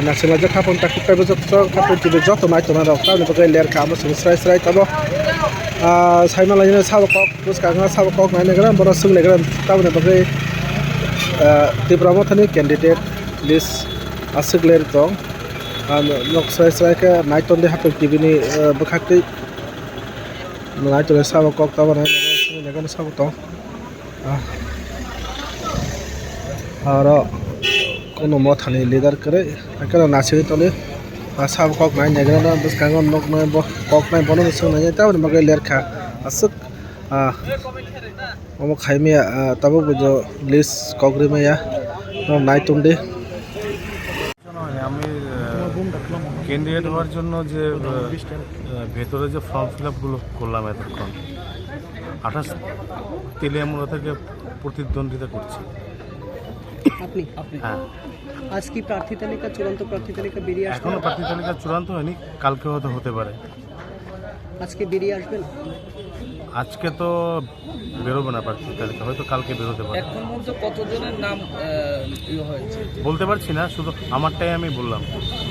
national je khapon takip pa bojok so khapon tibe joto nai tona rok ta bagai ler ka amsung srai srai tabo saimala jene sabakok buskanga sabakok nai negram boro sung negram tabone bagai tibramo thani candidate list asuk ler tong nok srai srai ka nai ton de hapon tibe ni bakhakti nai ton sabakok tabone sung negram sabakok aro কোনো মথানি leader করে এখানে নাচি তলে sub cock নাই নেগরা বস কাঙ্গন knock নয় cock নাই বন song নাই তাও মগে লেরখা আসুক ওম খাইমিয়া তাবো বুজো লিস্ট কগরিমায়া নাই তুমদে আমি ক্যান্ডিডেট হওয়ার জন্য যে ভেতরে যে ফর্ম ফিল আপগুলো করলাম এতক্ষণ 28 তেলিয়ামুড়া থেকে প্রতিদ্বন্দ্বিতা করছি। আপনি হ্যাঁ, আজ কি প্রার্থী তালিকা চূড়ান্ত প্রার্থী তালিকা বেরিয়ে আসবে? এখনো প্রার্থী তালিকা চূড়ান্ত হয়নি, কালকে হয়তো হতে পারে। আজকে বেরিয়ে আসবেন? আজকে তো বেরোবে না প্রার্থী তালিকা, হয়তো কালকে বেরোতে পারে। এখন পর্যন্ত কতজনের নাম হয়েছে বলতে পারছি না, শুধু আমারটাই আমি বললাম,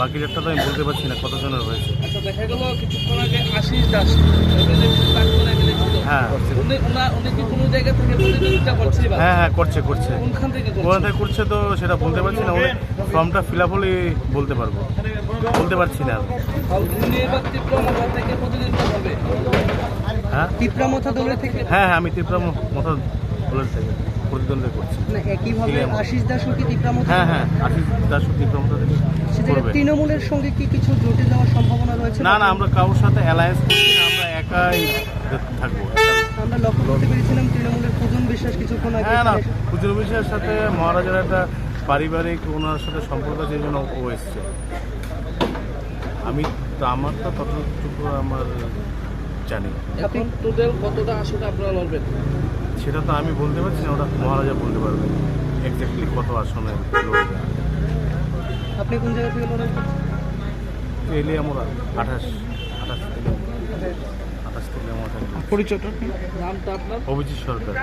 বাকি একটা তো আমি বলতে পারছি না কতজনের হয়েছে। আচ্ছা, দেখা গেল কিছুক্ষণ আগে আশিস দাস হ্যাঁ উনি কি কোনো জায়গা থেকে প্রতিযোগিতা করছে? হ্যাঁ হ্যাঁ করছে কোনখান থেকে কোথা থেকে করছে তো সেটা বলতে পারছি না, উনি ফর্মটা ফিল আপ হলেই বলতে পারবো, বলতে পারছি না। উনি এবার তীব্রমথা থেকে প্রতিযোগিতা হবে? হ্যাঁ তীব্রমথা দৌড়ে থেকে? হ্যাঁ হ্যাঁ আমি তীব্রমথা দলের থেকে প্রতিদ্বন্দ্বিতা করছি। না একইভাবে আশিস দাসও কি তীব্রমথা? হ্যাঁ হ্যাঁ আশিস দাস তীব্রমথা থেকে করবে। তৃণমূলের সঙ্গে কি কিছু জোটে যাওয়ার সম্ভাবনা রয়েছে? না না, আমরা কারোর সাথে অ্যালায়েন্স করছি না, আমরা একাই থাকবো। আমরা লক্ষ্য করতে পেরেছিলাম তৃণমূলের পূজন বিশ্বাস কিছুক্ষণ আগে। হ্যাঁ না, পূজন বিশ্বাসের সাথে মহারাজার একটা পারিবারিক ওনার সাথে সম্পর্ক, সেই জন্য ও এসছে। আমি তো আমার তো ততটুকু আমার জানি। এখন টোটাল কতটা আসনে আপনারা লড়বেন সেটা তো আমি বলতে পারছি না, ওটা মহারাজা বলতে পারবে এক্স্যাক্টলি কত আসনে লড়বে। আপনি কোন জায়গা থেকে লড়াই করছেন? তেলিয়ামুড়া 28 তেলিয়ামুড়া। পরিচয়টা? নামটা আপনার? অভিজিৎ সরকার।